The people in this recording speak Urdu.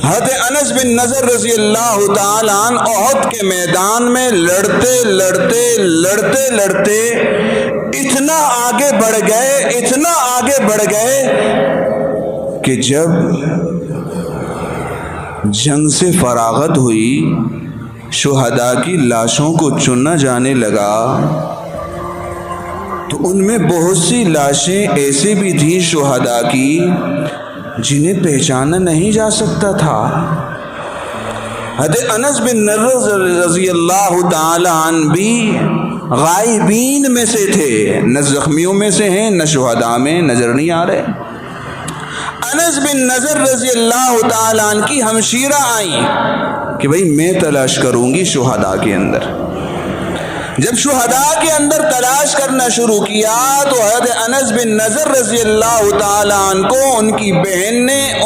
حضرت انس بن نضر رضی اللہ تعالیٰ عنہ احد کے میدان میں لڑتے لڑتے اتنا آگے بڑھ گئے کہ جب جنگ سے فراغت ہوئی، شہداء کی لاشوں کو چنا جانے لگا، تو ان میں بہت سی لاشیں ایسی بھی تھیں شہداء کی جنہیں پہچانا نہیں جا سکتا تھا۔ حضرت انس بن نضر رضی اللہ تعالی عنہ بھی غائبین میں سے تھے، نہ زخمیوں میں سے ہیں نہ شہداء میں، نظر نہیں آ رہے۔ انس بن نضر رضی اللہ تعالی عنہ کی ہمشیرہ آئیں کہ بھئی میں تلاش کروں گی شہداء کے اندر۔ جب شہداء کے اندر تلاش کرنا شروع کیا تو حضرت انس بن نضر رضی اللہ تعالی عنہ کو ان کی بہن نے